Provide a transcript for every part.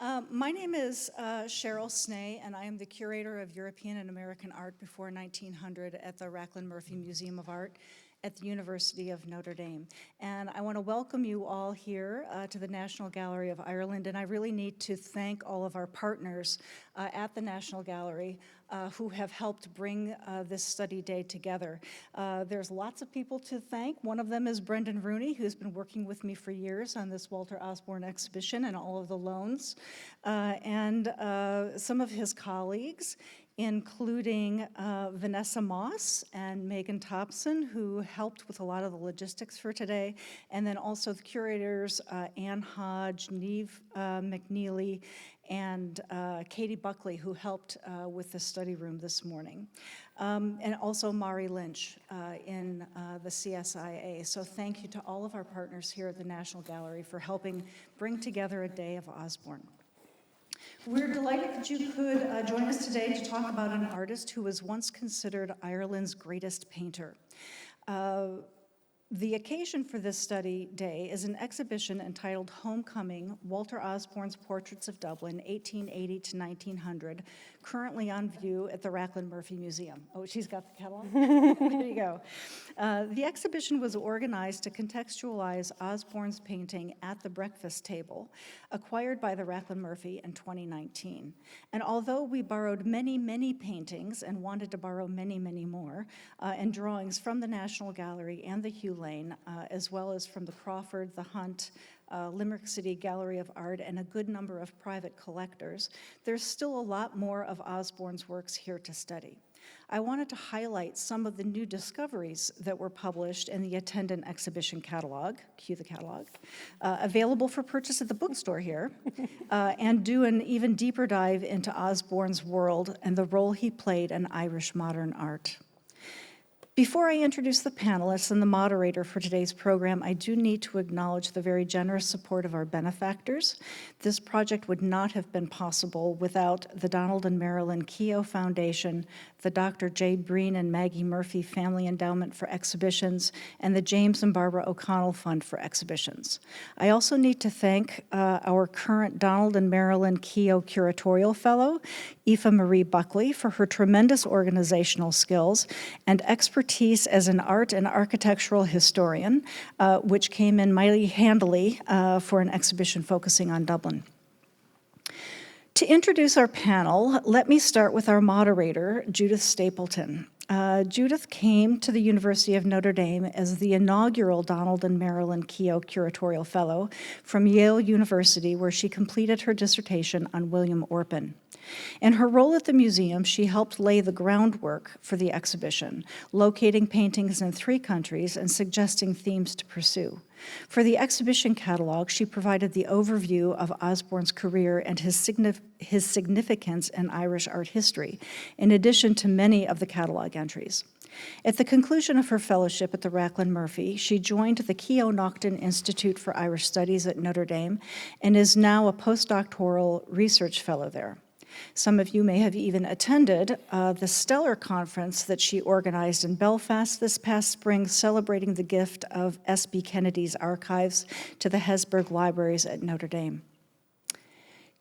My name is Cheryl Snay, and I am the Curator of European and American Art before 1900 at the Raclin Murphy Museum of Art at the University of Notre Dame. And I want to welcome you all here to the National Gallery of Ireland, and I really need to thank all of our partners at the National Gallery who have helped bring this study day together. There's lots of people to thank. One of them is Brendan Rooney, who's been working with me for years on this Walter Osborne exhibition and all of the loans, and some of his colleagues, including Vanessa Moss and Megan Thompson, who helped with a lot of the logistics for today, and then also the curators, Ann Hodge, Neve McNeely, and Katie Buckley, who helped with the study room this morning, and also Mari Lynch in the CSIA. So thank you to all of our partners here at the National Gallery for helping bring together a day of Osborne. We're delighted that you could join us today to talk about an artist who was once considered Ireland's greatest painter. The occasion for this study day is an exhibition entitled Homecoming, Walter Osborne's Portraits of Dublin, 1880 to 1900, currently on view at the Raclin Murphy Museum. Oh, she's got the catalog? There you go. The exhibition was organized to contextualize Osborne's painting At the Breakfast Table, acquired by the Raclin Murphy in 2019. And although we borrowed many, many paintings and wanted to borrow many, many more, and drawings from the National Gallery and the Hugh Lane, as well as from the Crawford, the Hunt, Limerick City Gallery of Art, and a good number of private collectors, there's still a lot more of Osborne's works here to study. I wanted to highlight some of the new discoveries that were published in the attendant exhibition catalog, cue the catalog, available for purchase at the bookstore here, and do an even deeper dive into Osborne's world and the role he played in Irish modern art. Before I introduce the panelists and the moderator for today's program, I do need to acknowledge the very generous support of our benefactors. This project would not have been possible without the Donald and Marilyn Keough Foundation, the Dr. J. Breen and Maggie Murphy Family Endowment for Exhibitions, and the James and Barbara O'Connell Fund for Exhibitions. I also need to thank our current Donald and Marilyn Keough Curatorial Fellow, Aoife-Marie Buckley, for her tremendous organizational skills and expertise as an art and architectural historian, which came in mighty handily for an exhibition focusing on Dublin. To introduce our panel, let me start with our moderator, Judith Stapleton. Judith came to the University of Notre Dame as the inaugural Donald and Marilyn Keough Curatorial Fellow from Yale University, where she completed her dissertation on William Orpin. In her role at the museum, she helped lay the groundwork for the exhibition, locating paintings in 3 countries and suggesting themes to pursue. For the exhibition catalog, she provided the overview of Osborne's career and his significance in Irish art history, in addition to many of the catalog entries. At the conclusion of her fellowship at the Raclin Murphy, she joined the Keough-Naughton Institute for Irish Studies at Notre Dame and is now a postdoctoral research fellow there. Some of you may have even attended the Stellar Conference that she organized in Belfast this past spring, celebrating the gift of S.B. Kennedy's archives to the Hesburgh Libraries at Notre Dame.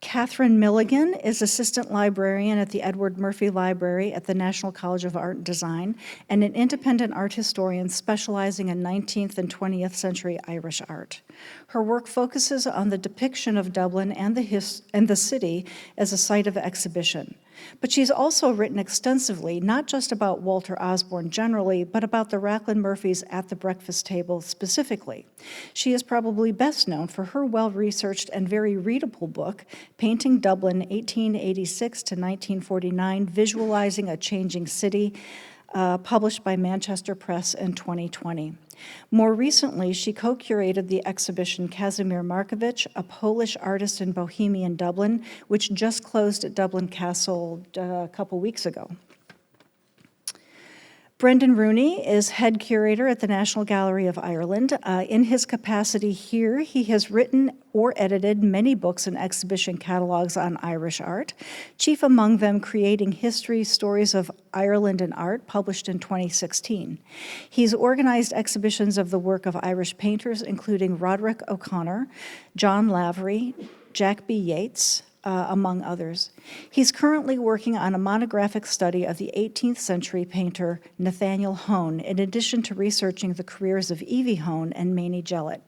Kathryn Milligan is Assistant Librarian at the Edward Murphy Library at the National College of Art and Design and an independent art historian specializing in 19th and 20th century Irish art. Her work focuses on the depiction of Dublin and the city as a site of exhibition. But she's also written extensively, not just about Walter Osborne generally, but about the Raclin Murphys At the Breakfast Table specifically. She is probably best known for her well-researched and very readable book, Painting Dublin, 1886 to 1949, Visualizing a Changing City, published by Manchester Press in 2020. More recently, she co-curated the exhibition Kazimierz Markowicz, a Polish artist in Bohemian Dublin, which just closed at Dublin Castle a couple weeks ago. Brendan Rooney is head curator at the National Gallery of Ireland. In his capacity here, he has written or edited many books and exhibition catalogs on Irish art, chief among them Creating History, Stories of Ireland and Art, published in 2016. He's organized exhibitions of the work of Irish painters, including Roderick O'Connor, John Lavery, Jack B. Yates, among others. He's currently working on a monographic study of the 18th century painter Nathaniel Hone, in addition to researching the careers of Evie Hone and Mamie Jellett.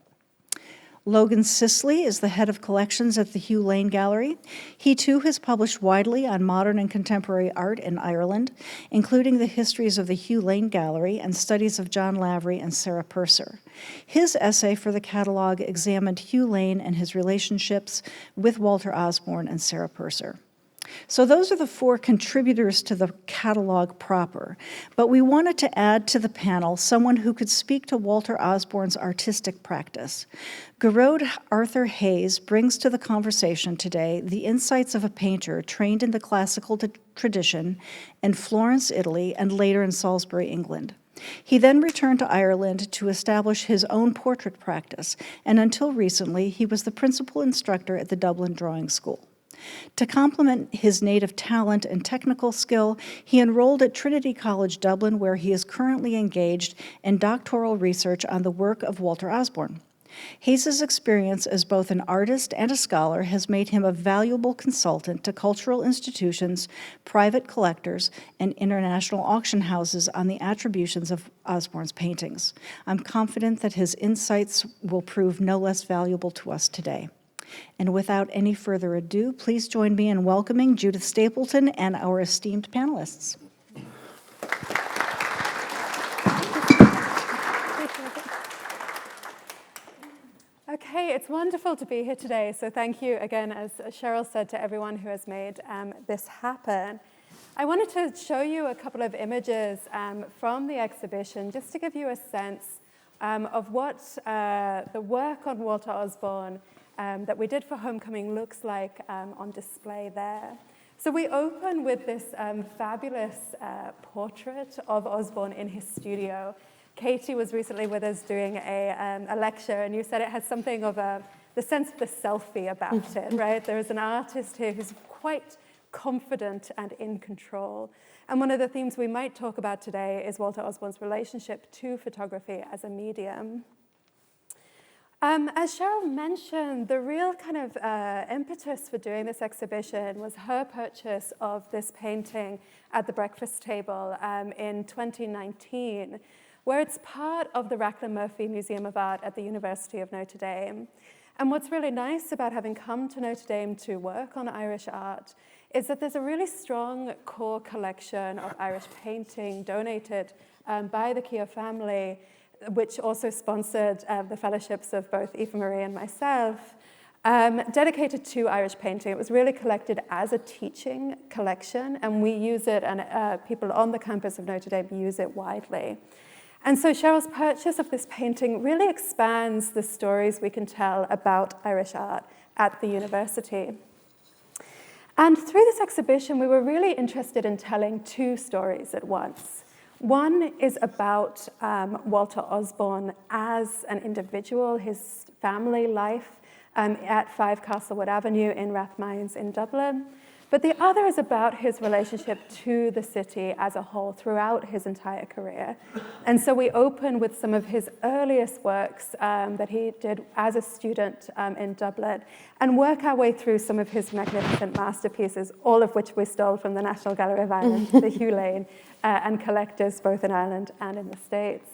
Logan Sisley is the head of collections at the Hugh Lane Gallery. He too has published widely on modern and contemporary art in Ireland, including the histories of the Hugh Lane Gallery and studies of John Lavery and Sarah Purser. His essay for the catalogue examined Hugh Lane and his relationships with Walter Osborne and Sarah Purser. So those are the four contributors to the catalog proper, but we wanted to add to the panel someone who could speak to Walter Osborne's artistic practice. Garrod Arthur Hayes brings to the conversation today the insights of a painter trained in the classical tradition in Florence, Italy, and later in Salisbury, England. He then returned to Ireland to establish his own portrait practice, and until recently, he was the principal instructor at the Dublin Drawing School. To complement his native talent and technical skill, he enrolled at Trinity College Dublin, where he is currently engaged in doctoral research on the work of Walter Osborne. Hayes' experience as both an artist and a scholar has made him a valuable consultant to cultural institutions, private collectors, and international auction houses on the attributions of Osborne's paintings. I'm confident that his insights will prove no less valuable to us today. And without any further ado, please join me in welcoming Judith Stapleton and our esteemed panelists. Okay, it's wonderful to be here today. So thank you again, as Cheryl said, to everyone who has made this happen. I wanted to show you a couple of images from the exhibition, just to give you a sense of what the work on Walter Osborne that we did for Homecoming looks like on display there. So we open with this fabulous portrait of Osborne in his studio. Katie was recently with us doing a lecture, and you said it has something of the sense of the selfie about it, right? There is an artist here who's quite confident and in control. And one of the themes we might talk about today is Walter Osborne's relationship to photography as a medium. As Cheryl mentioned, the real kind of impetus for doing this exhibition was her purchase of this painting at the breakfast table in 2019, where it's part of the Raclin Murphy Museum of Art at the University of Notre Dame. And what's really nice about having come to Notre Dame to work on Irish art is that there's a really strong core collection of Irish painting donated by the Keough family, which also sponsored the fellowships of both Aoife-Marie and myself, dedicated to Irish painting. It was really collected as a teaching collection, and we use it, and people on the campus of Notre Dame use it widely. And so Cheryl's purchase of this painting really expands the stories we can tell about Irish art at the university. And through this exhibition, we were really interested in telling two stories at once. One is about Walter Osborne as an individual, his family life at 5 Castlewood Avenue in Rathmines in Dublin. But the other is about his relationship to the city as a whole throughout his entire career. And so we open with some of his earliest works that he did as a student in Dublin, and work our way through some of his magnificent masterpieces, all of which we stole from the National Gallery of Ireland, the Hugh Lane, and collectors both in Ireland and in the States.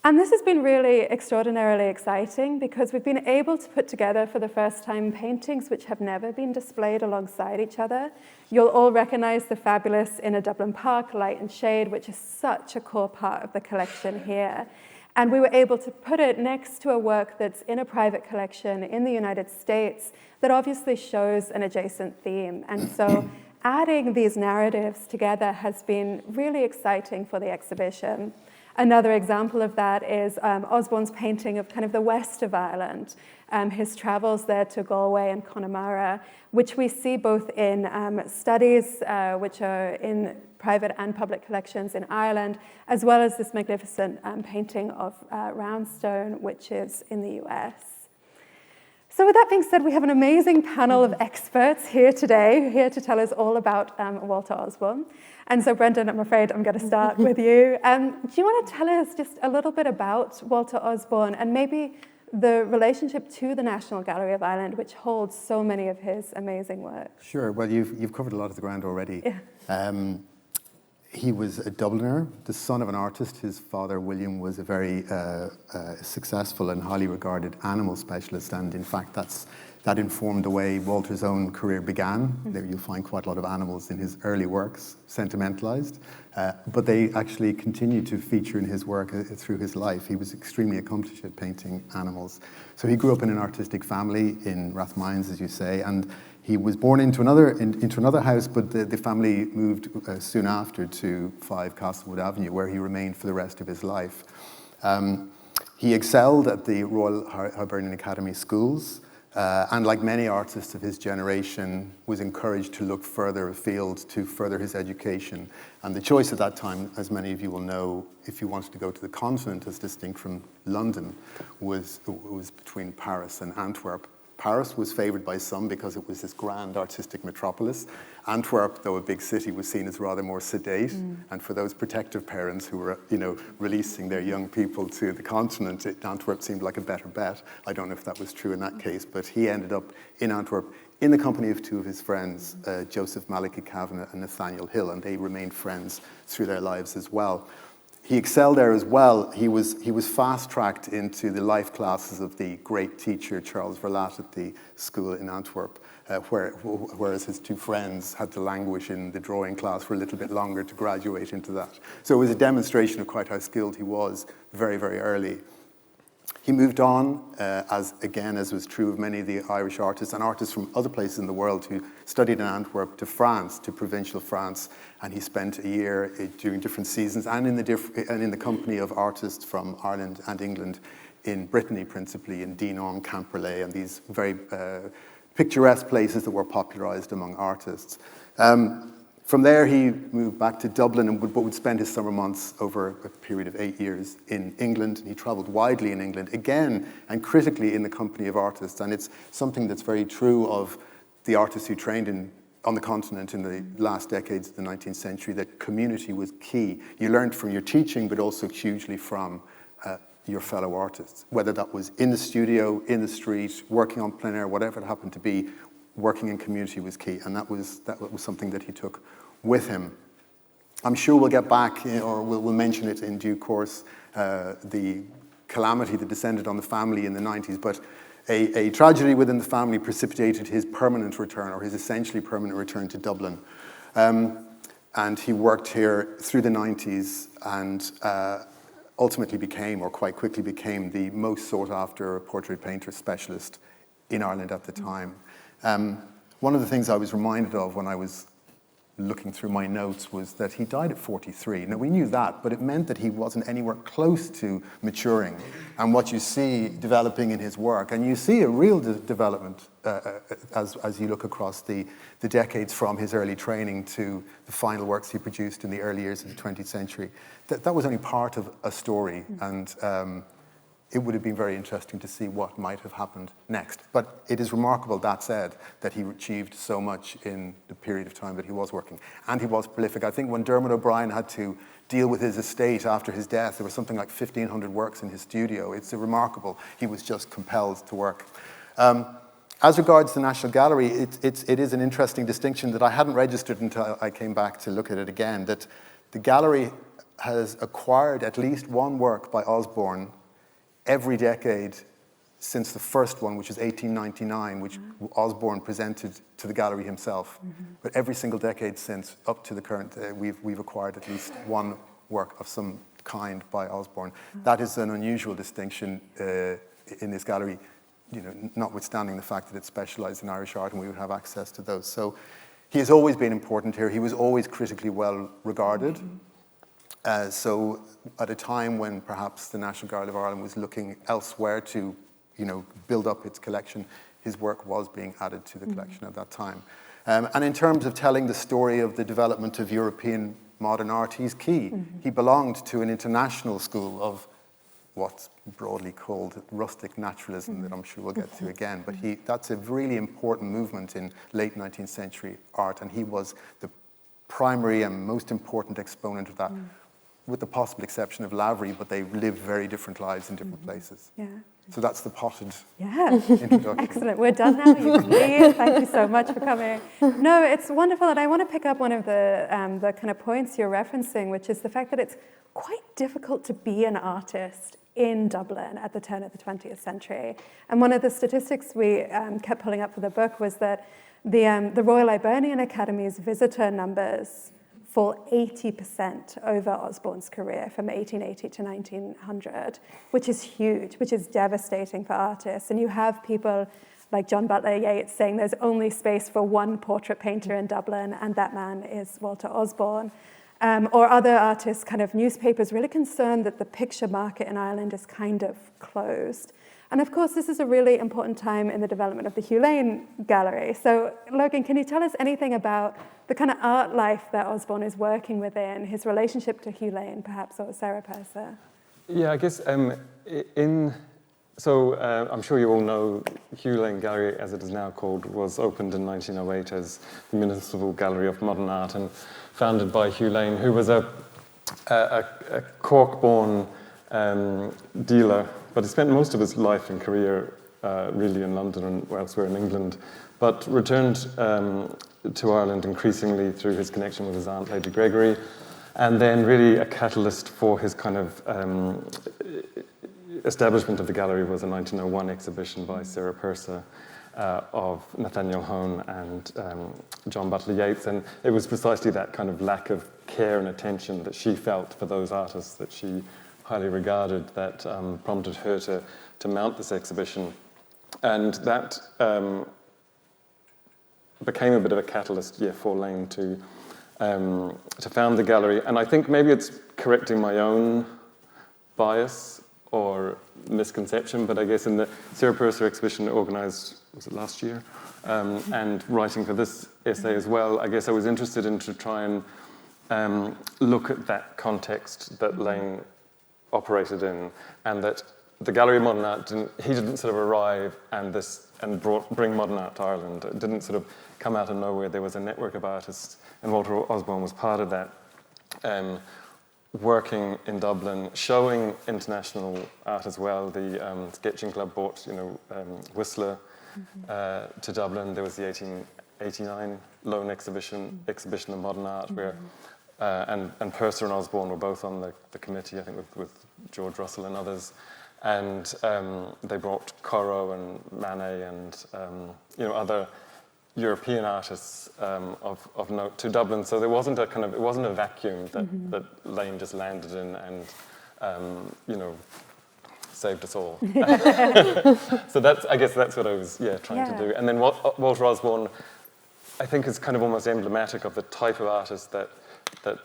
And this has been really extraordinarily exciting because we've been able to put together for the first time paintings which have never been displayed alongside each other. You'll all recognize the fabulous Inner Dublin Park, Light and Shade, which is such a core part of the collection here. And we were able to put it next to a work that's in a private collection in the United States that obviously shows an adjacent theme. And so adding these narratives together has been really exciting for the exhibition. Another example of that is Osborne's painting of kind of the west of Ireland, his travels there to Galway and Connemara, which we see both in studies which are in private and public collections in Ireland, as well as this magnificent painting of Roundstone, which is in the US. So with that being said, we have an amazing panel of experts here today, here to tell us all about Walter Osborne. And so Brendan, I'm afraid I'm going to start with you. Do you want to tell us just a little bit about Walter Osborne and maybe the relationship to the National Gallery of Ireland, which holds so many of his amazing works. Sure. Well, you've covered a lot of the ground already. Yeah. He was a Dubliner, the son of an artist. His father, William, was a very successful and highly regarded animal specialist, and in fact, that informed the way Walter's own career began. There you'll find quite a lot of animals in his early works, sentimentalized, but they actually continue to feature in his work through his life. He was extremely accomplished at painting animals. So he grew up in an artistic family in Rathmines, as you say, and he was born into another house, but the family moved soon after to 5 Castlewood Avenue, where he remained for the rest of his life. He excelled at the Royal Hibernian Academy schools, and like many artists of his generation, was encouraged to look further afield to further his education. And the choice at that time, as many of you will know, if you wanted to go to the continent as distinct from London, was between Paris and Antwerp. Paris was favoured by some because it was this grand artistic metropolis. Antwerp, though a big city, was seen as rather more sedate. And for those protective parents who were, releasing their young people to the continent, Antwerp seemed like a better bet. I don't know if that was true in that case, but he ended up in Antwerp in the company of 2 of his friends, Joseph Malachy Kavanagh and Nathaniel Hill, and they remained friends through their lives as well. He excelled there as well. He was fast-tracked into the life classes of the great teacher Charles Verlat at the school in Antwerp, whereas his 2 friends had to languish in the drawing class for a little bit longer to graduate into that. So it was a demonstration of quite how skilled he was very, very early. He moved on, as was true of many of the Irish artists and artists from other places in the world who studied in Antwerp, to France, to provincial France, and he spent a year during different seasons and in the company of artists from Ireland and England, in Brittany principally, in Dinan, Camperlé, and these very picturesque places that were popularised among artists. From there, he moved back to Dublin, but would spend his summer months over a period of 8 years in England. He travelled widely in England, again, and critically in the company of artists. And it's something that's very true of the artists who trained on the continent in the last decades of the 19th century, that community was key. You learned from your teaching, but also hugely from your fellow artists, whether that was in the studio, in the street, working on plein air, whatever it happened to be. Working in community was key, and that was something that he took with him. I'm sure we'll get back, or we'll mention it in due course, the calamity that descended on the family in the 90s, but a tragedy within the family precipitated his permanent return, or his essentially permanent return to Dublin. And he worked here through the 90s and ultimately became, or quite quickly became, the most sought after portrait painter specialist in Ireland at the time. One of the things I was reminded of when I was looking through my notes was that he died at 43. Now, we knew that, but it meant that he wasn't anywhere close to maturing. And what you see developing in his work, and you see a real development as you look across the decades from his early training to the final works he produced in the early years of the 20th century, that was only part of a story. And it would have been very interesting to see what might have happened next. But it is remarkable, that said, that he achieved so much in the period of time that he was working. And he was prolific. I think when Dermot O'Brien had to deal with his estate after his death, there was something like 1,500 works in his studio. It's remarkable. He was just compelled to work. As regards the National Gallery, it is an interesting distinction that I hadn't registered until I came back to look at it again, that the gallery has acquired at least one work by Osborne every decade since the first one, which is 1899, which Osborne presented to the gallery himself. But every single decade since, up to the current, we've acquired at least one work of some kind by Osborne. That is an unusual distinction in this gallery, notwithstanding the fact that it specialised in Irish art and we would have access to those. So he has always been important here. He was always critically well regarded. So at a time when perhaps the National Gallery of Ireland was looking elsewhere to, build up its collection, his work was being added to the collection at that time. And in terms of telling the story of the development of European modern art, he's key. He belonged to an international school of what's broadly called rustic naturalism that I'm sure we'll get to again. But that's a really important movement in late 19th century art, and he was the primary and most important exponent of that, with the possible exception of Lavery, but they lived very different lives in different places. Yeah. So that's the potted Yeah. introduction. Excellent. We're done now. You can leave. Thank you so much for coming. No, it's wonderful. And I want to pick up one of the kind of points you're referencing, which is the fact that it's quite difficult to be an artist in Dublin at the turn of the 20th century. And one of the statistics we kept pulling up for the book was that the Royal Librarian Academy's visitor numbers fall 80% over Osborne's career from 1880 to 1900, which is huge, which is devastating for artists. And you have people like John Butler Yeats saying there's only space for one portrait painter in Dublin, and that man is Walter Osborne. Or other artists, kind of newspapers, really concerned that the picture market in Ireland is kind of closed. And of course, this is a really important time in the development of the Hugh Lane Gallery. So, Logan, can you tell us anything about the kind of art life that Osborne is working within, his relationship to Hugh Lane, perhaps, or Sarah Purser? Yeah, I guess I'm sure you all know Hugh Lane Gallery, as it is now called, was opened in 1908 as the Municipal Gallery of Modern Art and founded by Hugh Lane, who was a Cork-born dealer, but he spent most of his life and career really in London and elsewhere in England, but returned to Ireland increasingly through his connection with his aunt, Lady Gregory, and then really a catalyst for his kind of establishment of the gallery was a 1901 exhibition by Sarah Purser of Nathaniel Hone and John Butler Yeats, and it was precisely that kind of lack of care and attention that she felt for those artists that she highly regarded that prompted her to mount this exhibition, and that became a bit of a catalyst, for Lane to found the gallery. And I think maybe it's correcting my own bias or misconception, but I guess in the Sarah Purser exhibition organised, was it last year? And writing for this essay as well, I guess I was interested in to try and look at that context that Lane operated in, and that the Gallery of Modern Art he didn't sort of arrive and bring modern art to Ireland. It didn't sort of come out of nowhere. There was a network of artists, and Walter Osborne was part of that, working in Dublin, showing international art as well. The Sketching Club brought, Whistler to Dublin. There was the 1889 Loan exhibition of modern art, where and Purser and Osborne were both on the committee, I think, with George Russell and others. And they brought Corot and Manet and other European artists of note to Dublin. So there wasn't it wasn't a vacuum that Lane just landed in and saved us all. So I guess that's what I was trying to do. And then Walter Osborne, I think, is kind of almost emblematic of the type of artist that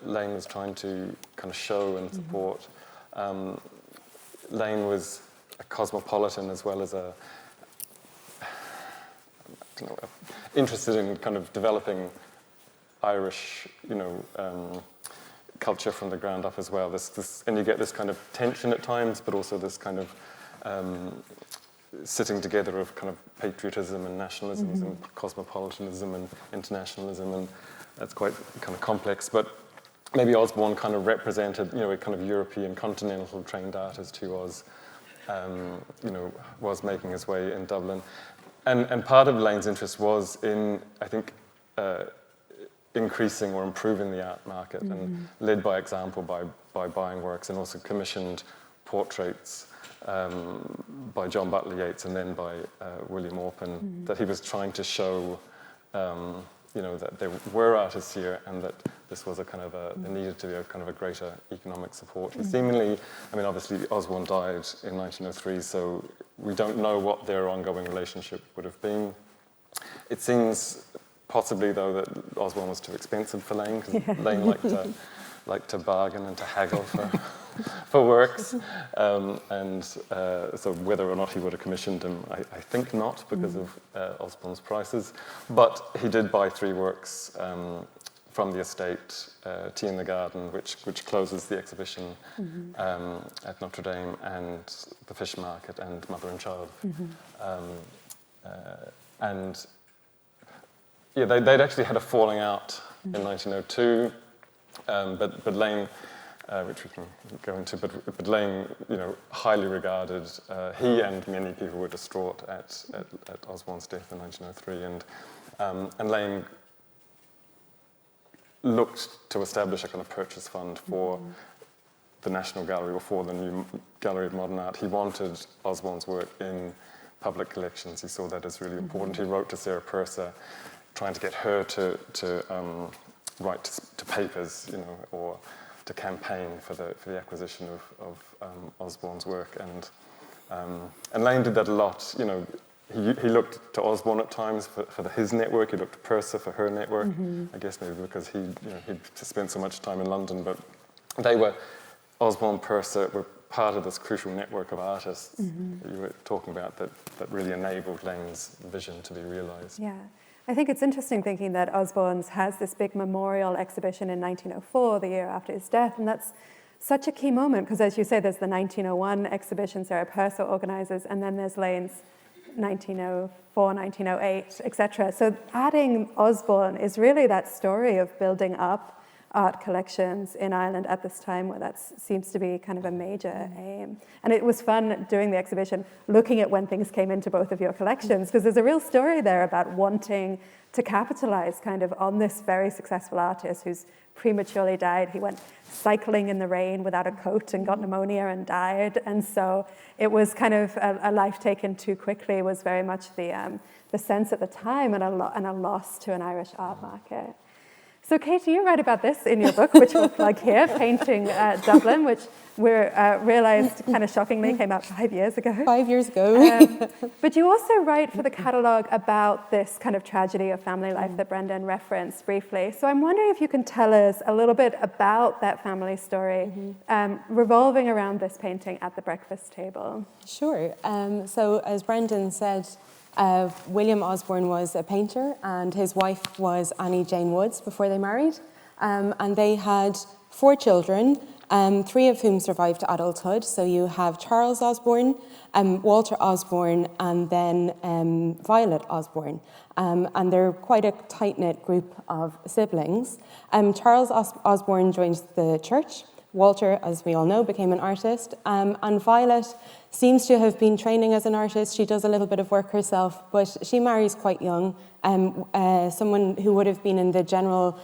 Lane was trying to kind of show and support. Lane was a cosmopolitan as well as interested in kind of developing Irish, culture from the ground up as well. And you get this kind of tension at times, but also this kind of sitting together of kind of patriotism and nationalism and cosmopolitanism and internationalism, and that's quite kind of complex. But maybe Osborne kind of represented, a kind of European continental trained artist who was, was making his way in Dublin. And part of Lane's interest was in, I think, increasing or improving the art market, and led by example by buying works, and also commissioned portraits by John Butler Yeats and then by William Orpen, that he was trying to show that there were artists here, and that this was a kind of there needed to be a kind of a greater economic support. And seemingly, obviously Osborne died in 1903, so we don't know what their ongoing relationship would have been. It seems possibly, though, that Osborne was too expensive for Lane, because Lane liked to bargain and to haggle for works. So whether or not he would have commissioned him, I think not, because of Osborne's prices. But he did buy 3 works from the estate, Tea in the Garden, which closes the exhibition at Notre Dame, and The Fish Market, and Mother and Child. They'd actually had a falling out in 1902, but Lane which we can go into, but Lane, highly regarded. He and many people were distraught at Osborne's death in 1903, and Lane looked to establish a kind of purchase fund for the National Gallery, or for the new Gallery of Modern Art. He wanted Osborne's work in public collections. He saw that as really important. He wrote to Sarah Purser, trying to get her to write to papers, or to campaign for the acquisition of Osborne's work. And Lane did that a lot. He looked to Osborne at times for his network. He looked to Purser for her network. I guess maybe because he'd spent so much time in London, but Osborne, Purser were part of this crucial network of artists that you were talking about that really enabled Lane's vision to be realised. Yeah. I think it's interesting thinking that Osborne's has this big memorial exhibition in 1904, the year after his death, and that's such a key moment, because as you say, there's the 1901 exhibition Sarah Purser organises, and then there's Lane's 1904, 1908, etc. So adding Osborne is really that story of building up art collections in Ireland at this time, where that seems to be kind of a major aim. And it was fun doing the exhibition, looking at when things came into both of your collections, because there's a real story there about wanting to capitalize kind of on this very successful artist who's prematurely died. He went cycling in the rain without a coat and got pneumonia and died. And so it was kind of a life taken too quickly was very much the sense at the time, and a loss to an Irish art market. So Katie, you write about this in your book, which we'll plug here, Painting Dublin, which we realised kind of shockingly came out 5 years ago. 5 years ago. But you also write for the catalogue about this kind of tragedy of family life that Brendan referenced briefly. So I'm wondering if you can tell us a little bit about that family story revolving around this painting at the breakfast table. Sure. So as Brendan said, William Osborne was a painter, and his wife was Annie Jane Woods before they married. And they had 4 children, 3 of whom survived to adulthood. So you have Charles Osborne, Walter Osborne, and then Violet Osborne. And they're quite a tight-knit group of siblings. Charles Osborne joined the church. Walter, as we all know, became an artist. And Violet seems to have been training as an artist. She does a little bit of work herself, but she marries quite young. Someone who would have been in the general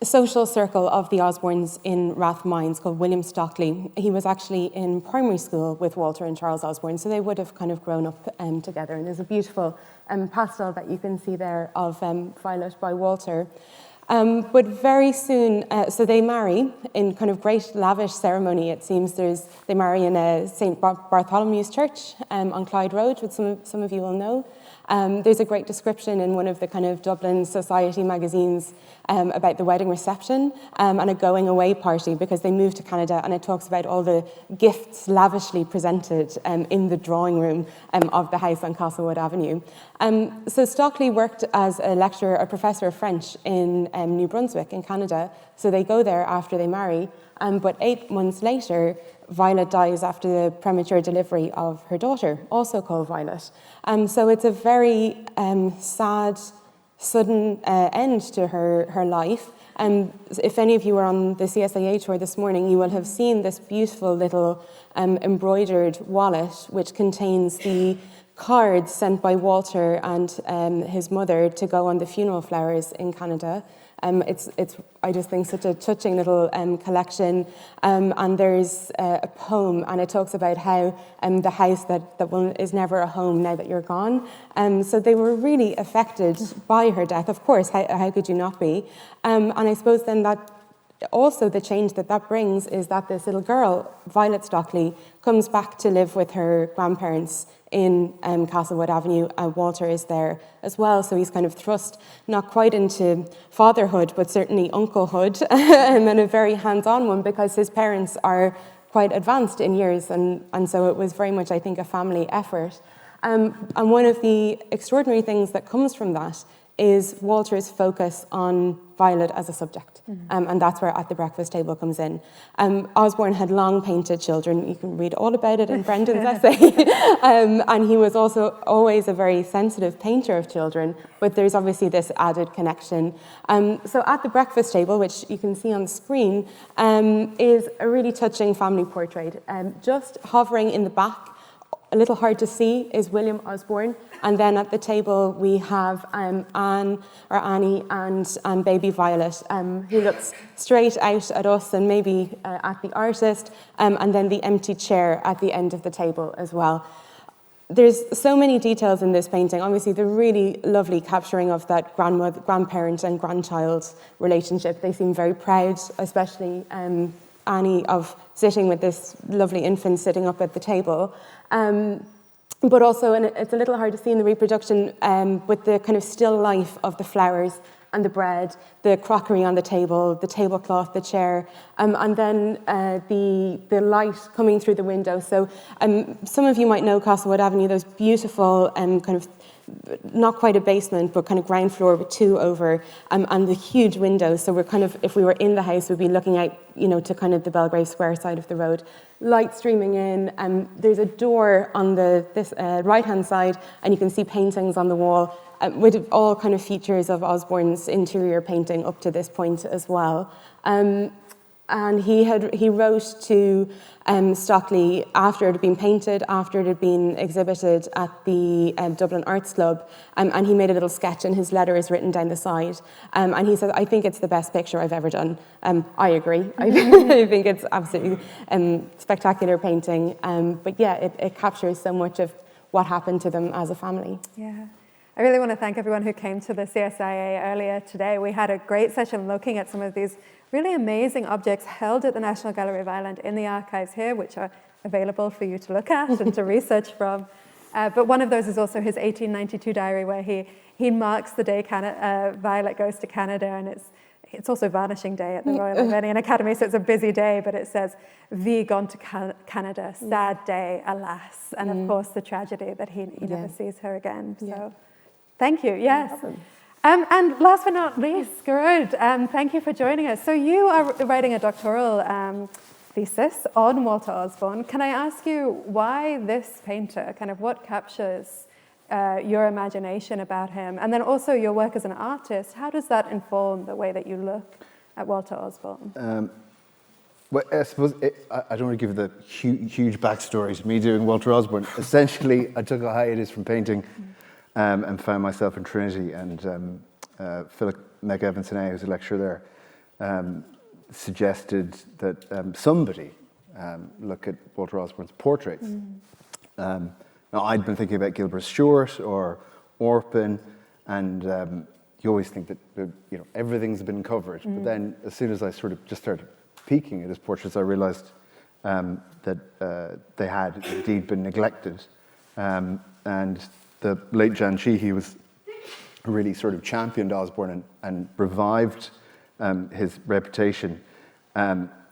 social circle of the Osbornes in Rathmines, called William Stockley. He was actually in primary school with Walter and Charles Osborne, so they would have kind of grown up together. And there's a beautiful pastel that you can see there of Violet by Walter. But very soon, so they marry in kind of great lavish ceremony. It seems they marry in a St. Bartholomew's Church on Clyde Road, which some of you will know. There's a great description in one of the kind of Dublin society magazines about the wedding reception and a going away party, because they moved to Canada, and it talks about all the gifts lavishly presented in the drawing room of the house on Castlewood Avenue. So Stockley worked as a professor of French in New Brunswick in Canada. So they go there after they marry, but 8 months later, Violet dies after the premature delivery of her daughter, also called Violet. So it's a very sad, sudden end to her life. If any of you were on the CSIA tour this morning, you will have seen this beautiful little embroidered wallet, which contains the cards sent by Walter and his mother to go on the funeral flowers in Canada. It's I just think, such a touching little collection. And there's a poem, and it talks about how the house that is never a home now that you're gone. So they were really affected by her death. Of course, how could you not be? And I suppose then that also the change that brings is that this little girl, Violet Stockley, comes back to live with her grandparents in Castlewood Avenue. Walter is there as well, so he's kind of thrust not quite into fatherhood, but certainly unclehood, and a very hands-on one, because his parents are quite advanced in years, and so it was very much, I think, a family effort. And one of the extraordinary things that comes from that is Walter's focus on Violet as a subject. And that's where At the Breakfast Table comes in. Osborne had long painted children. You can read all about it in Brendan's essay. And he was also always a very sensitive painter of children, but there's obviously this added connection. So At the Breakfast Table, which you can see on the screen, is a really touching family portrait. Just hovering in the back, a little hard to see, is William Osborne. And then at the table we have Annie and baby Violet, who looks straight out at us and maybe at the artist, and then the empty chair at the end of the table as well. There's so many details in this painting. Obviously, the really lovely capturing of that grandparent and grandchild relationship. They seem very proud, especially Annie, of sitting with this lovely infant sitting up at the table. But also, and it's a little hard to see in the reproduction, with the kind of still life of the flowers and the bread, the crockery on the table, the tablecloth, the chair, and then the light coming through the window. So some of you might know Castlewood Avenue, those beautiful kind of, not quite a basement, but kind of ground floor with 2 over, and the huge windows. So we're kind of, if we were in the house, we'd be looking out, to kind of the Belgrave Square side of the road. Light streaming in, there's a door on this right-hand side, and you can see paintings on the wall, with all kind of features of Osborne's interior painting up to this point as well. And he wrote to Stockley after it had been painted, after it had been exhibited at the Dublin Arts Club, and he made a little sketch, and his letter is written down the side. And he said, "I think it's the best picture I've ever done." I agree. I think it's absolutely spectacular painting. But yeah, it captures so much of what happened to them as a family. Yeah. I really want to thank everyone who came to the CSIA earlier today. We had a great session looking at some of these really amazing objects held at the National Gallery of Ireland in the archives here, which are available for you to look at and to research from. But one of those is also his 1892 diary, where he marks the day Violet goes to Canada, and it's also Vanishing Day at the Royal Iranian Academy, so it's a busy day, but it says, "V gone to Canada, sad day, alas." And of course, the tragedy that he never sees her again. So thank you, yes. And last but not least, Gerard, thank you for joining us. So you are writing a doctoral thesis on Walter Osborne. Can I ask you why this painter? Kind of what captures your imagination about him? And then also your work as an artist, how does that inform the way that you look at Walter Osborne? Well, I suppose I don't want to give the huge backstory to me doing Walter Osborne. Essentially, I took a hiatus from painting and found myself in Trinity, and Philip McEvan, who's a lecturer there, suggested that somebody look at Walter Osborne's portraits. Now, I'd been thinking about Gilbert Stuart or Orpin, and you always think that everything's been covered. But then, as soon as I sort of just started peeking at his portraits, I realised that they had indeed been neglected, and the late Jan Sheehy was really sort of championed Osborne and revived his reputation.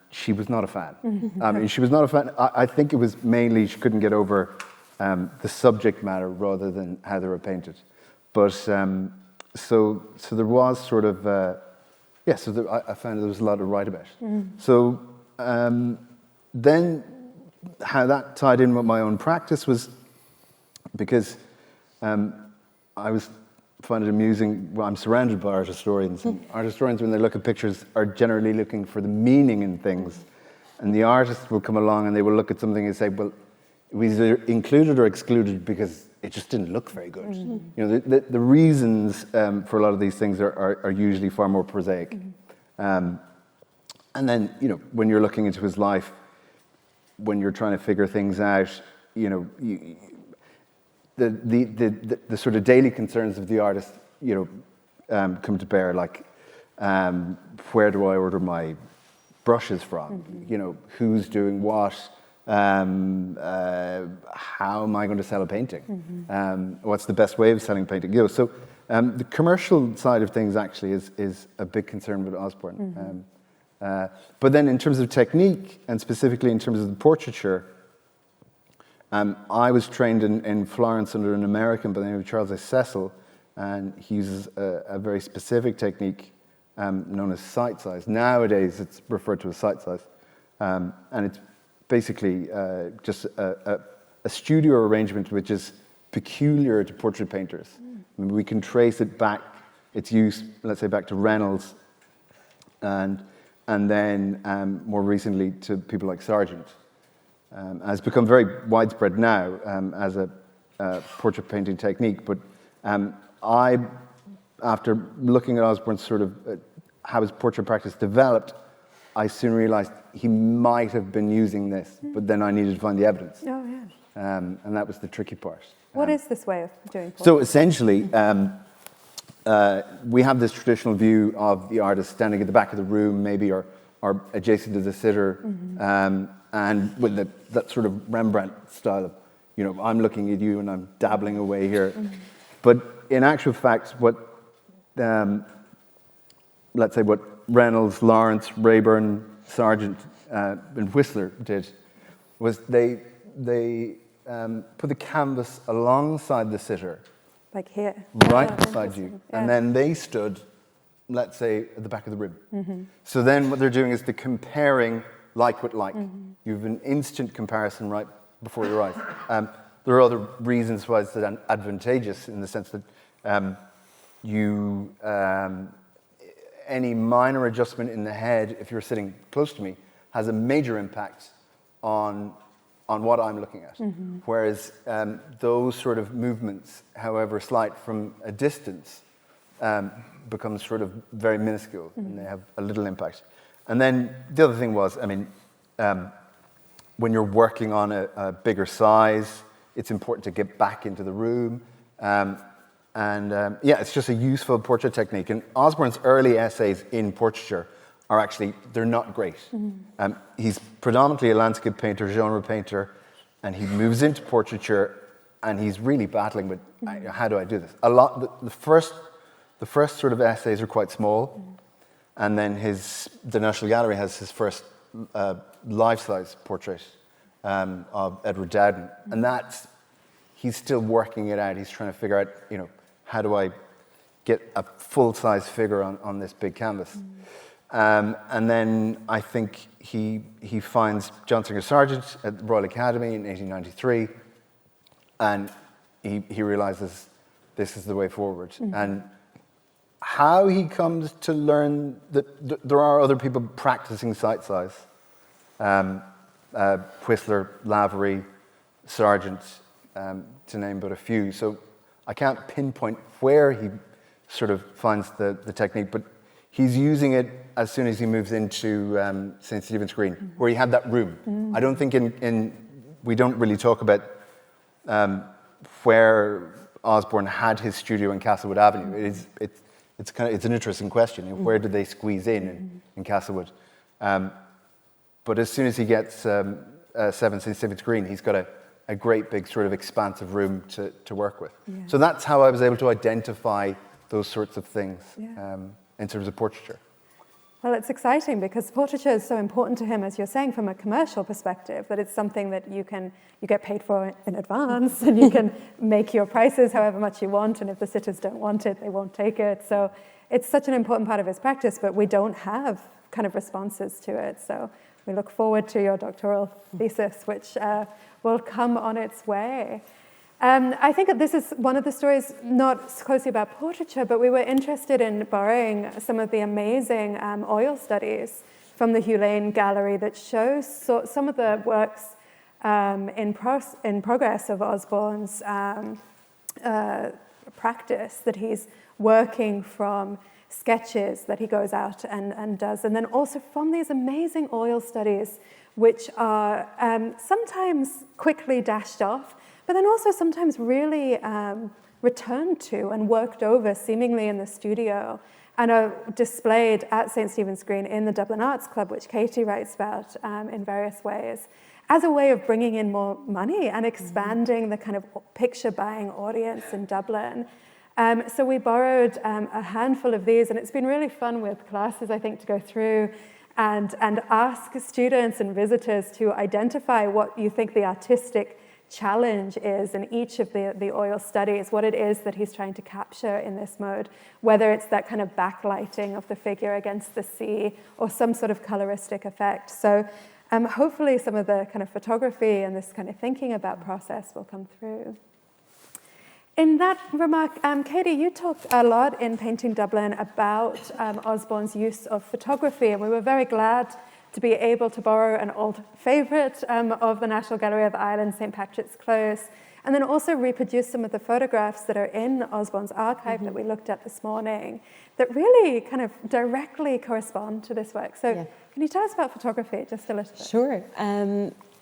She was not a fan. I mean, she was not a fan. I think it was mainly she couldn't get over the subject matter rather than how they were painted. But so there was sort of I found there was a lot to write about. So then how that tied in with my own practice was because I was find it amusing. Well, I'm surrounded by art historians, and art historians, when they look at pictures, are generally looking for the meaning in things. And the artist will come along and they will look at something and say, well, it was either included or excluded because it just didn't look very good. The reasons for a lot of these things are usually far more prosaic. And then, when you're looking into his life, when you're trying to figure things out, the sort of daily concerns of the artist, come to bear, like where do I order my brushes from? Who's doing what? How am I going to sell a painting? What's the best way of selling a painting? So the commercial side of things actually is a big concern with Osborne. But then in terms of technique, and specifically in terms of the portraiture, I was trained in Florence under an American by the name of Charles A. Cecil, and he uses a very specific technique known as sight size. Nowadays, it's referred to as sight size, and it's basically just a studio arrangement which is peculiar to portrait painters. I mean, we can trace it back, its use, let's say, back to Reynolds, and then more recently to people like Sargent. It's become very widespread now as a portrait painting technique, but I, after looking at Osborne's sort of how his portrait practice developed, I soon realized he might have been using this, but then I needed to find the evidence. Oh, yeah. And that was the tricky part. What is this way of doing portraits? So essentially, we have this traditional view of the artist standing at the back of the room, maybe, or adjacent to the sitter, and with that sort of Rembrandt style of, you know, I'm looking at you and I'm dabbling away here. But in actual fact, what, let's say, what Reynolds, Lawrence, Rayburn, Sargent, and Whistler did was they put the canvas alongside the sitter, Like here. right Oh, beside you, interesting. and Yeah. then they stood, let's say, at the back of the room. So then what they're doing is they're comparing like with like. You have an instant comparison right before your eyes. There are other reasons why it's advantageous in the sense that any minor adjustment in the head, if you're sitting close to me, has a major impact on what I'm looking at. Whereas those sort of movements, however slight from a distance, become sort of very minuscule and they have a little impact. And then the other thing was, I mean, when you're working on a bigger size, it's important to get back into the room. Yeah, it's just a useful portrait technique. And Osborne's early essays in portraiture are actually, they're not great. He's predominantly a landscape painter, genre painter, and he moves into portraiture and he's really battling with, how do I do this? The first sort of essays are quite small, and then the National Gallery has his first life-size portrait of Edward Dowden, and he's still working it out. He's trying to figure out, you know, how do I get a full-size figure on this big canvas? And then I think he finds John Singer Sargent at the Royal Academy in 1893, and he realizes this is the way forward. And how he comes to learn that there are other people practicing sight size, Whistler, Lavery, Sargent, to name but a few. So I can't pinpoint where he sort of finds the technique, but he's using it as soon as he moves into St. Stephen's Green, where he had that room. I don't think we don't really talk about where Osborne had his studio in Castlewood Avenue. It's an interesting question. Where did they squeeze in Castlewood? But as soon as he gets 7 St. Stephen's Green, he's got a great big sort of expansive room to work with. Yeah. So that's how I was able to identify those sorts of things in terms of portraiture. Well, it's exciting because portraiture is so important to him, as you're saying, from a commercial perspective, that it's something that you get paid for in advance, and you can make your prices however much you want, and if the sitters don't want it, they won't take it. So it's such an important part of his practice, but we don't have kind of responses to it. So we look forward to your doctoral thesis, which will come on its way. I think that this is one of the stories not closely about portraiture, but we were interested in borrowing some of the amazing oil studies from the Hugh Lane Gallery that shows some of the works in progress of Osborne's practice, that he's working from sketches that he goes out and does, and then also from these amazing oil studies, which are sometimes quickly dashed off, but then also sometimes really returned to and worked over seemingly in the studio, and are displayed at St. Stephen's Green in the Dublin Arts Club, which Katie writes about in various ways, as a way of bringing in more money and expanding the kind of picture-buying audience in Dublin. So we borrowed a handful of these, and it's been really fun with classes, I think, to go through and ask students and visitors to identify what you think the artistic challenge is in each of the oil studies, what it is that he's trying to capture in this mode, whether it's that kind of backlighting of the figure against the sea or some sort of coloristic effect. So hopefully some of the kind of photography and this kind of thinking about process will come through. In that remark, Katie, you talked a lot in Painting Dublin about Osborne's use of photography, and we were very glad to be able to borrow an old favourite of the National Gallery of Ireland, St. Patrick's Close, and then also reproduce some of the photographs that are in Osborne's archive that we looked at this morning that really kind of directly correspond to this work. So can you tell us about photography just a little bit? Sure.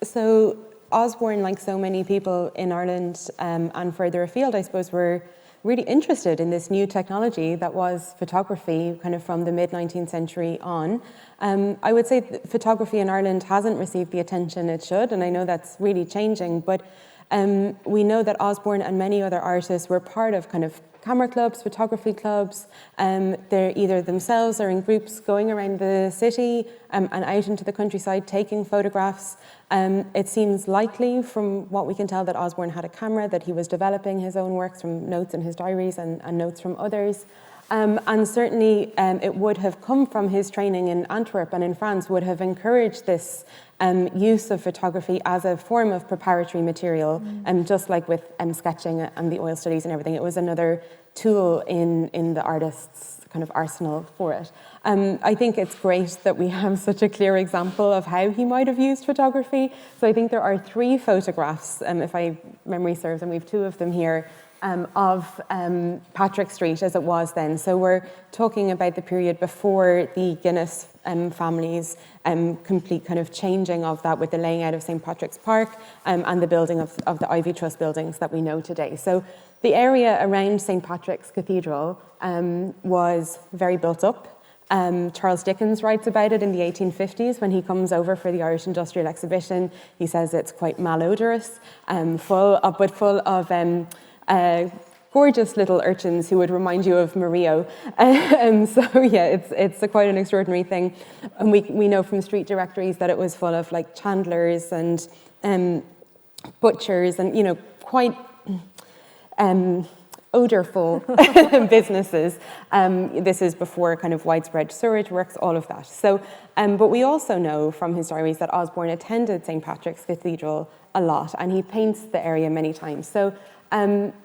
So Osborne, like so many people in Ireland and further afield, I suppose, were really interested in this new technology that was photography kind of from the mid-19th century on. I would say that photography in Ireland hasn't received the attention it should, and I know that's really changing, but we know that Osborne and many other artists were part of kind of camera clubs, photography clubs. They're either themselves or in groups going around the city and out into the countryside taking photographs. It seems likely from what we can tell that Osborne had a camera, that he was developing his own works from notes in his diaries and notes from others. And certainly it would have come from his training in Antwerp and in France, would have encouraged this use of photography as a form of preparatory material, just like with sketching and the oil studies and everything. It was another tool in the artist's kind of arsenal for it. I think it's great that we have such a clear example of how he might have used photography. So I think there are 3 photographs, if my memory serves, and we have 2 of them here, of Patrick Street as it was then. So we're talking about the period before the Guinness family's complete kind of changing of that with the laying out of St. Patrick's Park and the building of the Ivy Trust buildings that we know today. So the area around St. Patrick's Cathedral was very built up. Charles Dickens writes about it in the 1850s when he comes over for the Irish Industrial Exhibition. He says it's quite malodorous, full of gorgeous little urchins who would remind you of Mario. So yeah, it's quite an extraordinary thing. And we know from street directories that it was full of like chandlers and butchers and, you know, quite odorful businesses. This is before kind of widespread sewage works, all of that. So, but we also know from his diaries that Osborne attended St. Patrick's Cathedral a lot, and he paints the area many times. So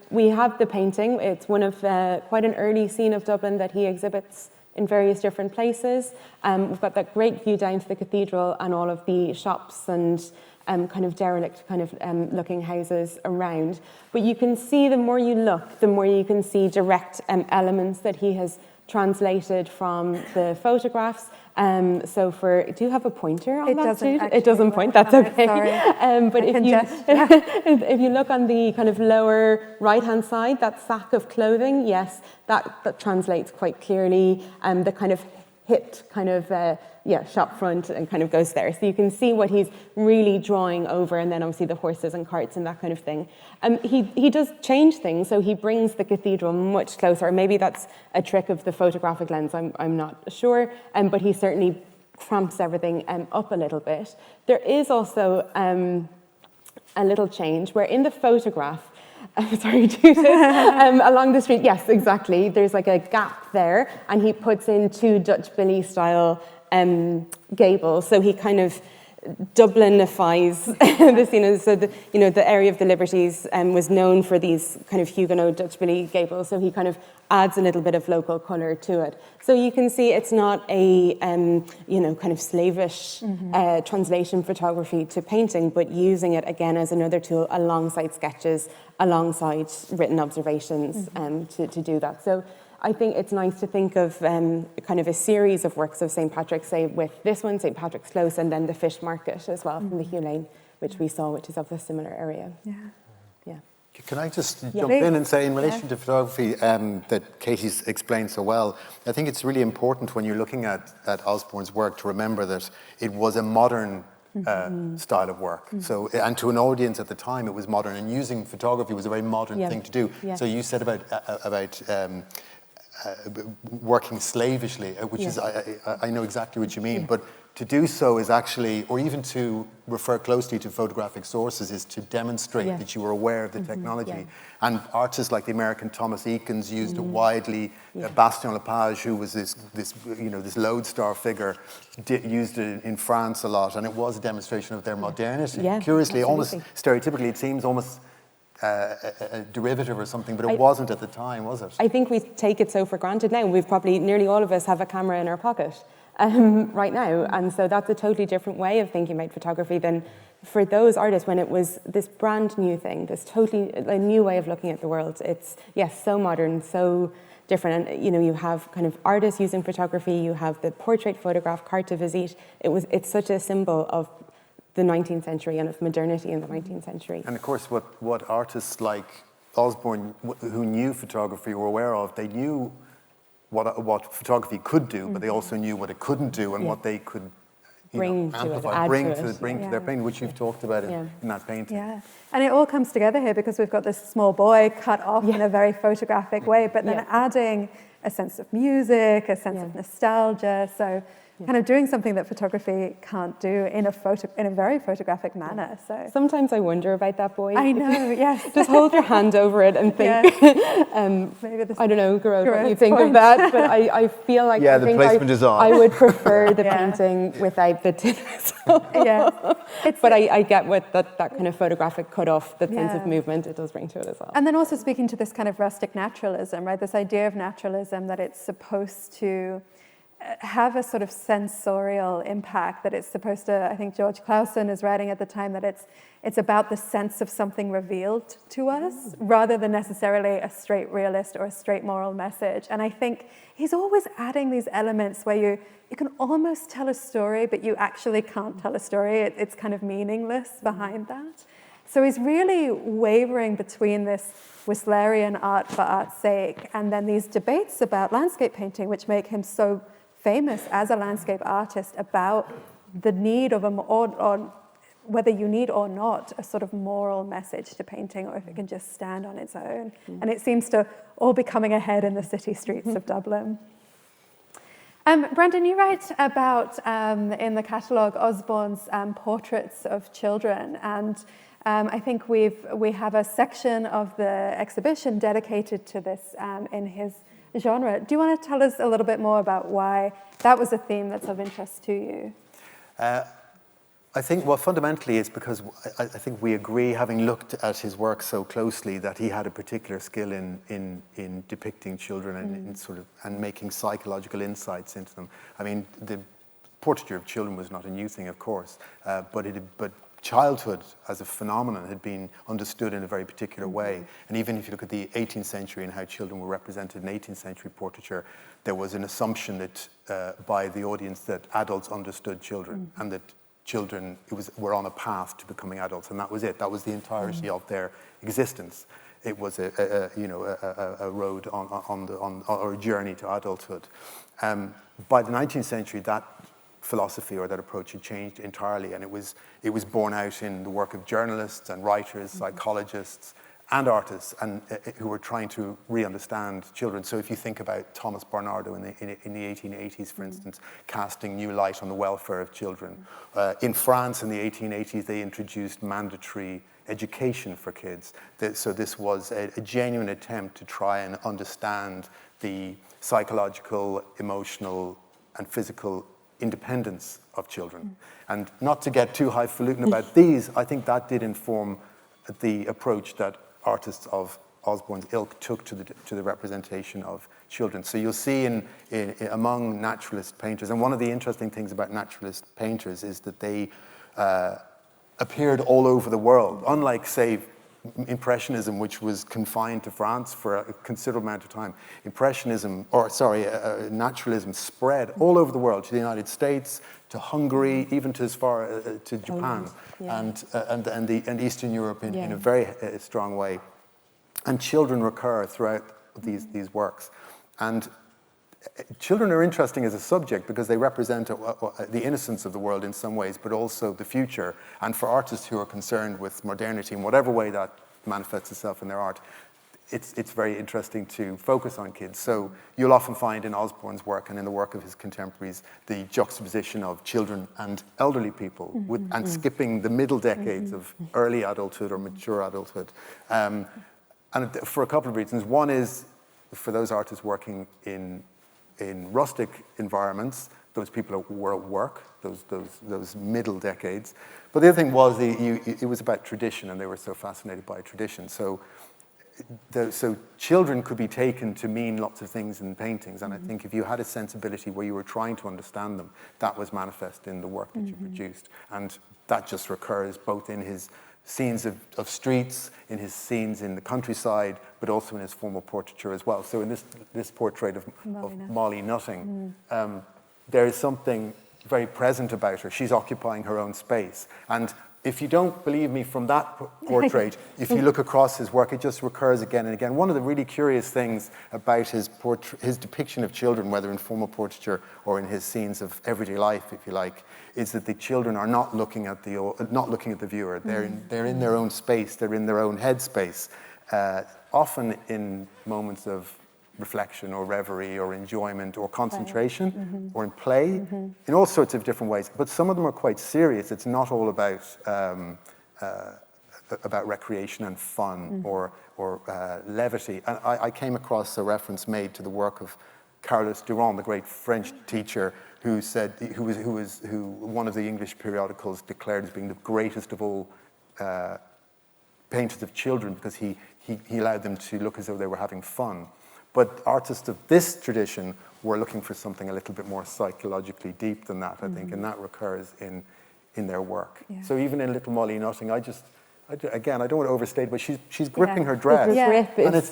we have the painting. It's one of quite an early scene of Dublin that he exhibits in various different places. We've got that great view down to the cathedral and all of the shops and kind of derelict kind of looking houses around. But you can see the more you look, the more you can see direct elements that he has translated from the photographs. So do you have a pointer on that, Jude? It doesn't point, that's okay. But if you look on the kind of lower right-hand side, that sack of clothing, yes, that translates quite clearly. The kind of hit kind of shop front and kind of goes there. So you can see what he's really drawing over, and then obviously the horses and carts and that kind of thing. He does change things, so he brings the cathedral much closer. Maybe that's a trick of the photographic lens, I'm not sure, but he certainly cramps everything up a little bit. There is also a little change where in the photograph, sorry, Judith, along the street, yes, exactly, there's like a gap there, and he puts in 2 Dutch Billy style gables, so he kind of Dublinifies the scene. So the area of the Liberties was known for these kind of Huguenot Dutch Billy gables, so he kind of adds a little bit of local colour to it. So you can see it's not a kind of slavish translation photography to painting, but using it again as another tool alongside sketches, alongside written observations to do that. So I think it's nice to think of kind of a series of works of St. Patrick's, say with this one, St. Patrick's Close, and then the Fish Market as well from the Hugh Lane, which we saw, which is of a similar area. Yeah. Can I just jump in and say, in relation to photography that Katie's explained so well, I think it's really important when you're looking at Osborne's work to remember that it was a modern style of work. So, and to an audience at the time, it was modern, and using photography was a very modern thing to do. So you said about working slavishly, which is, I know exactly what you mean, but to do so is actually, or even to refer closely to photographic sources, is to demonstrate that you were aware of the technology. And artists like the American Thomas Eakins used it widely. Bastien Lepage, who was this lodestar figure, used it in France a lot, and it was a demonstration of their modernity. Yeah, Curiously, absolutely. almost stereotypically, it seems almost a derivative or something, but it wasn't at the time, was it? I think we take it so for granted now. We've probably, nearly all of us have a camera in our pocket right now. And so that's a totally different way of thinking about photography than for those artists when it was this brand new thing, this totally a new way of looking at the world. It's, yes, so modern, so different. And, you have kind of artists using photography, you have the portrait photograph, carte de visite. It's such a symbol of the 19th century and of modernity in the 19th century. And of course, what artists like Osborne, who knew photography, were aware of, they knew what photography could do, but they also knew what it couldn't do and what they could bring to amplify, it, bring add to their painting, which you've talked about in that painting. Yeah, and it all comes together here because we've got this small boy cut off in a very photographic way, but then adding a sense of music, a sense of nostalgia. So kind of doing something that photography can't do in a very photographic manner. So sometimes I wonder about that boy. I know, yes. Just hold your hand over it and think. Maybe I don't know, Curator, what you Curator's think point. of that, but I feel like the placement is off. I would prefer the painting without the tinsel. But I get what that kind of photographic cut-off, that sense of movement it does bring to it as well. And then also speaking to this kind of rustic naturalism, right? This idea of naturalism that it's supposed to have a sort of sensorial impact, that it's supposed to, I think George Clausen is writing at the time, that it's about the sense of something revealed to us rather than necessarily a straight realist or a straight moral message. And I think he's always adding these elements where you can almost tell a story, but you actually can't tell a story. It's kind of meaningless behind that. So he's really wavering between this Whistlerian art for art's sake and then these debates about landscape painting, which make him so famous as a landscape artist, about the need of or whether you need or not a sort of moral message to painting, or if it can just stand on its own. And it seems to all be coming ahead in the city streets of Dublin. Brendan, you write about, in the catalogue, Osborne's portraits of children, and I think we have a section of the exhibition dedicated to this in his genre. Do you want to tell us a little bit more about why that was a theme that's of interest to you? I think, well, fundamentally it's because I think we agree, having looked at his work so closely, that he had a particular skill in depicting children and making psychological insights into them. I mean, the portraiture of children was not a new thing, of course, but childhood as a phenomenon had been understood in a very particular way. And even if you look at the 18th century and how children were represented in 18th century portraiture, there was an assumption that by the audience that adults understood children and that children were on a path to becoming adults, and that was it. That was the entirety of their existence. It was a road or a journey to adulthood. By the 19th century, that philosophy or that approach had changed entirely, and it was borne out in the work of journalists and writers, psychologists, and artists, and who were trying to re-understand children. So if you think about Thomas Barnardo in the 1880s, for instance, casting new light on the welfare of children. In France in the 1880s, they introduced mandatory education for kids. So this was a genuine attempt to try and understand the psychological, emotional, and physical independence of children. And not to get too highfalutin about these, I think that did inform the approach that artists of Osborne's ilk took to the representation of children. So you'll see among naturalist painters, and one of the interesting things about naturalist painters is that they appeared all over the world, unlike, say, Impressionism, which was confined to France for a considerable amount of time. Naturalism spread all over the world, to the United States, to Hungary, even to as far to Japan, and Eastern Europe in a very strong way. And children recur throughout these works. And children are interesting as a subject because they represent the innocence of the world in some ways, but also the future. And for artists who are concerned with modernity in whatever way that manifests itself in their art, it's very interesting to focus on kids. So you'll often find in Osborne's work and in the work of his contemporaries the juxtaposition of children and elderly people, and skipping the middle decades of early adulthood or mature adulthood. And for a couple of reasons. One is for those artists working in rustic environments, those people were at work, those middle decades. But the other thing was it was about tradition, and they were so fascinated by tradition. So children could be taken to mean lots of things in paintings, and I think if you had a sensibility where you were trying to understand them, that was manifest in the work that you produced. And that just recurs both in his scenes of streets, in his scenes in the countryside, but also in his formal portraiture as well. So in this portrait of Molly Nutting, there is something very present about her. She's occupying her own space. And if you don't believe me from that portrait, if you look across his work, it just recurs again and again. One of the really curious things about his depiction of children, whether in formal portraiture or in his scenes of everyday life, if you like, is that the children are not looking at the viewer. They're in their own space. They're in their own headspace. Often in moments of reflection or reverie or enjoyment or concentration or in play, in all sorts of different ways. But some of them are quite serious. It's not all about recreation and fun or levity. And I came across a reference made to the work of Carlos Durand, the great French teacher, who one of the English periodicals declared as being the greatest of all painters of children, because he allowed them to look as though they were having fun. But artists of this tradition were looking for something a little bit more psychologically deep than that, I think, and that recurs in their work. Yeah. So even in Little Molly Nutting, I don't want to overstate, but she's gripping her dress,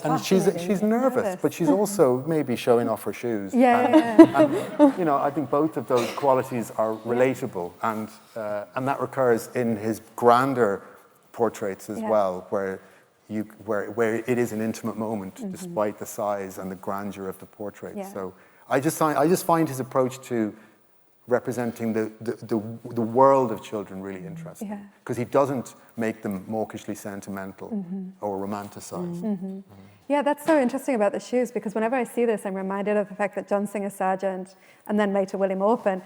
and she's nervous, but she's also maybe showing off her shoes. And I think both of those qualities are relatable, and that recurs in his grander portraits as well, where it is an intimate moment, despite the size and the grandeur of the portrait. So I just find his approach to representing the world of children really interesting, because he doesn't make them mawkishly sentimental or romanticized. Yeah, that's so interesting about the shoes, because whenever I see this, I'm reminded of the fact that John Singer Sargent and then later William Orpen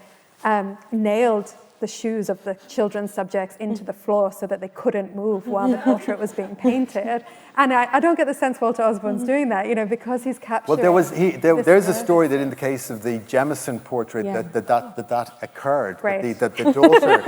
nailed the shoes of the children's subjects into the floor so that they couldn't move while the portrait was being painted. And I don't get the sense Walter Osborne's doing that, because he's captured. Well, there's a story that in the case of the Jemison portrait that occurred. That the daughter,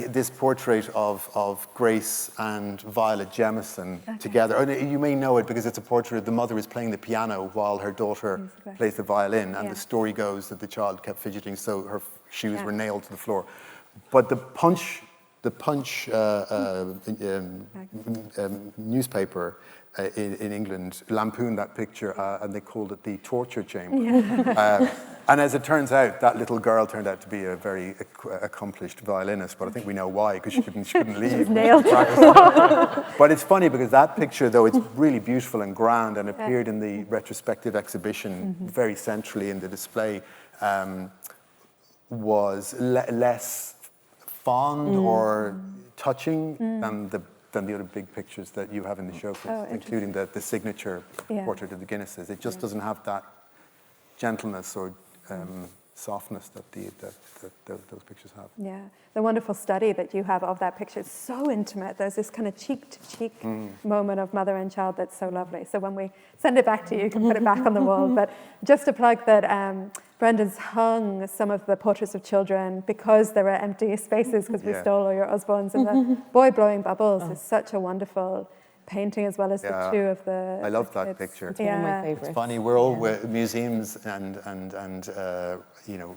this portrait of Grace and Violet Jemison together. And you may know it because it's a portrait. The mother is playing the piano while her daughter plays the violin, and the story goes that the child kept fidgeting, so her shoes were nailed to the floor. But the Punch newspaper in England lampooned that picture, and they called it the torture chamber. And as it turns out, that little girl turned out to be a very accomplished violinist, but I think we know why, because she couldn't leave. She was nailed. But it's funny because that picture, though it's really beautiful and grand and appeared in the retrospective exhibition very centrally in the display, was less fond or touching than the other big pictures that you have in the showcase, including the signature portrait of the Guinnesses. It just doesn't have that gentleness or softness that those pictures have. Yeah, the wonderful study that you have of that picture is so intimate. There's this kind of cheek-to-cheek moment of mother and child that's so lovely. So when we send it back to you, you can put it back on the wall. But just to plug that, Brendan's hung some of the portraits of children because there are empty spaces, because we stole all your Osbornes, and the boy blowing bubbles is such a wonderful painting, as well as the two of the. I love that picture. It's one of my favorites. It's funny. We're all museums and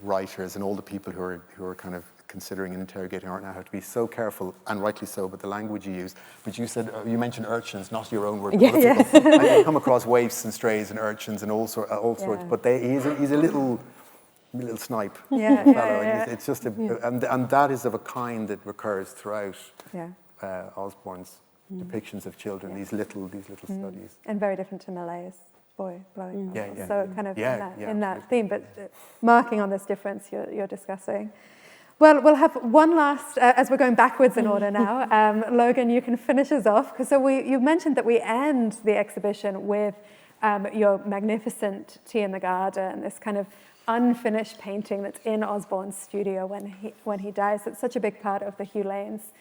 writers and all the people who are kind of considering and interrogating art now have to be so careful, and rightly so, but the language you use. But you mentioned urchins, not your own word. And you come across waifs and strays and urchins and all sorts. But he's a little snipe fellow. It's just and that is of a kind that recurs throughout Osborne's depictions of children. These little studies, and very different to Millet's boy blowing bubbles. So kind of in that theme, but marking on this difference you're discussing. Well, we'll have one last, as we're going backwards in order now. Logan, you can finish us off. So you mentioned that we end the exhibition with your magnificent Tea in the Garden, this kind of unfinished painting that's in Osborne's studio when he dies. It's such a big part of the Hugh Lane's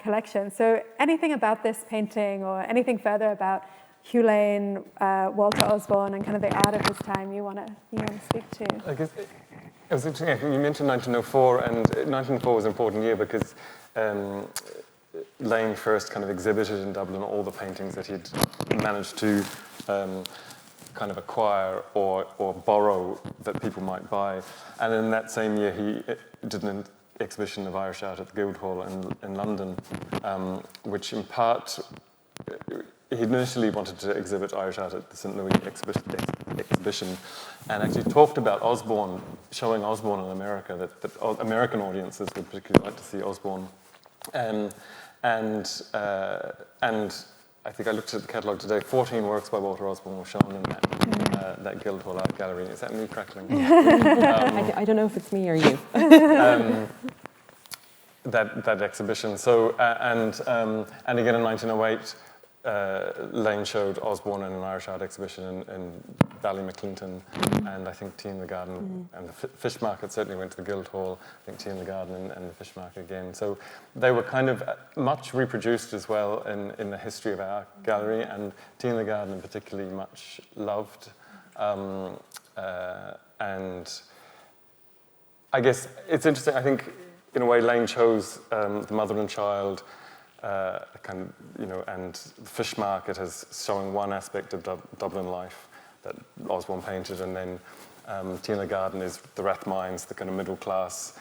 collection. So anything about this painting or anything further about Hugh Lane, Walter Osborne, and kind of the art of his time you want to speak to? I guess it was interesting. You mentioned 1904, and 1904 was an important year because Lane first kind of exhibited in Dublin all the paintings that he'd managed to kind of acquire or borrow that people might buy. And in that same year, he did an exhibition of Irish art at the Guildhall in London, which in part, he initially wanted to exhibit Irish art at the St. Louis exhibition, and actually talked about Osborne, showing Osborne in America, that American audiences would particularly like to see Osborne. And I think I looked at the catalogue today, 14 works by Walter Osborne were shown in that Guildhall Art Gallery. Is that me crackling? I don't know if it's me or you. That exhibition. So, and again in 1908, Lane showed Osborne in an Irish art exhibition in Ballymaclinton, and I think Tea in the Garden and the Fish Market certainly went to the Guildhall. I think Tea in the Garden and the Fish Market again. So they were kind of much reproduced as well in the history of our gallery, and Tea in the Garden particularly much loved. And I guess it's interesting. I think in a way Lane chose the Mother and Child. And the Fish Market as showing one aspect of Dublin life that Osborne painted, and then Tea in the Garden is the Rathmines, the kind of middle class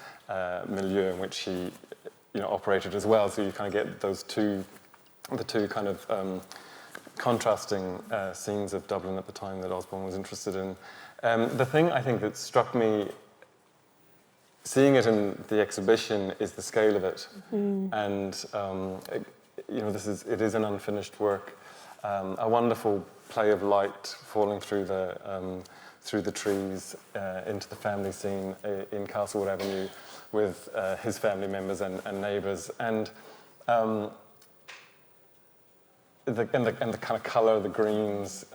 milieu in which he operated as well. So you kind of get the two kind of contrasting scenes of Dublin at the time that Osborne was interested in. The thing I think that struck me seeing it in the exhibition is the scale of it, and it is an unfinished work, a wonderful play of light falling through the trees into the family scene in Castlewood Avenue with his family members and neighbours, and the kind of colour, the greens,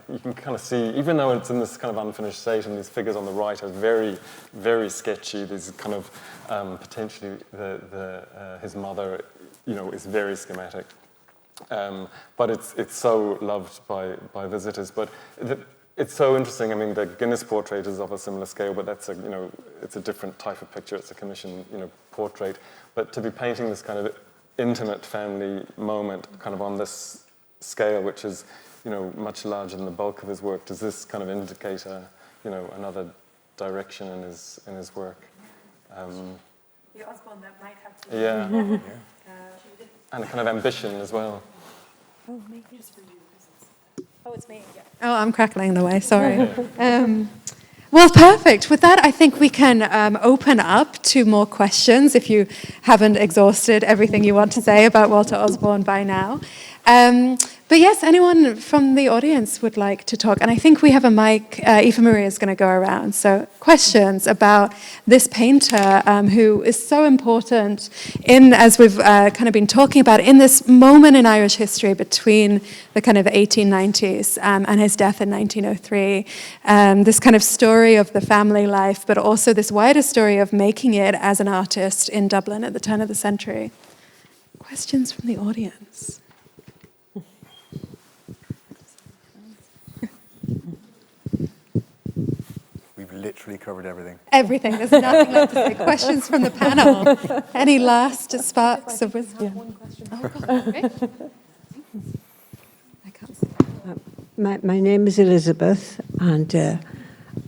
you can kind of see, even though it's in this kind of unfinished state, and these figures on the right are very, very sketchy. These kind of potentially his mother, is very schematic, but it's so loved by visitors. But it's so interesting. I mean, the Guinness portrait is of a similar scale, but that's it's a different type of picture. It's a commission, portrait. But to be painting this kind of intimate family moment kind of on this scale, which is much larger than the bulk of his work, does this kind of indicate another direction in his work? The Osborne that might have to and a kind of ambition as well. Oh, maybe just for you. Oh, it's me. Yeah. Oh, I'm crackling the way. Sorry. Well, perfect. With that, I think we can open up to more questions if you haven't exhausted everything you want to say about Walter Osborne by now. But yes, anyone from the audience would like to talk. And I think we have a mic. Aoife-Marie is going to go around. So questions about this painter who is so important as we've kind of been talking about, in this moment in Irish history between the kind of 1890s and his death in 1903. This kind of story of the family life, but also this wider story of making it as an artist in Dublin at the turn of the century. Questions from the audience? We've literally covered everything. Everything. There's nothing left to say. Questions from the panel? Any last sparks of wisdom? One question. Oh, God. Okay. I can't see. My name is Elizabeth, and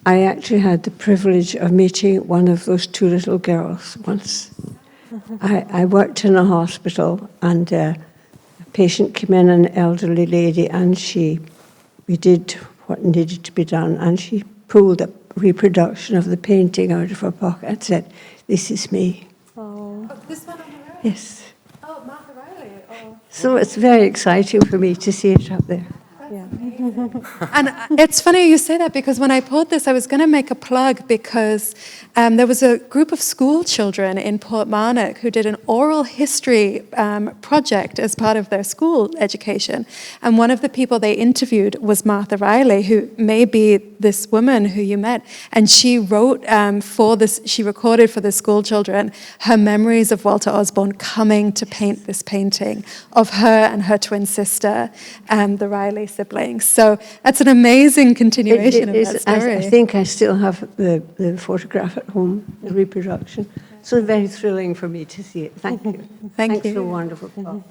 I actually had the privilege of meeting one of those two little girls once. I worked in a hospital, and a patient came in, an elderly lady, and we did what needed to be done, and she pulled a reproduction of the painting out of her pocket and said, "This is me." Oh, this one on the right? Yes. Oh, Martha Riley. Oh. So it's very exciting for me to see it up there. That's amazing. And it's funny you say that, because when I pulled this, I was going to make a plug, because there was a group of school children in Portmarnock who did an oral history project as part of their school education. And one of the people they interviewed was Martha Riley, who may be this woman who you met. And she wrote she recorded for the school children her memories of Walter Osborne coming to paint this painting of her and her twin sister, the Riley siblings. So that's an amazing continuation of that story. I think I still have the photograph at home, the reproduction. So very thrilling for me to see it. Thank you. Thank you. For a wonderful talk.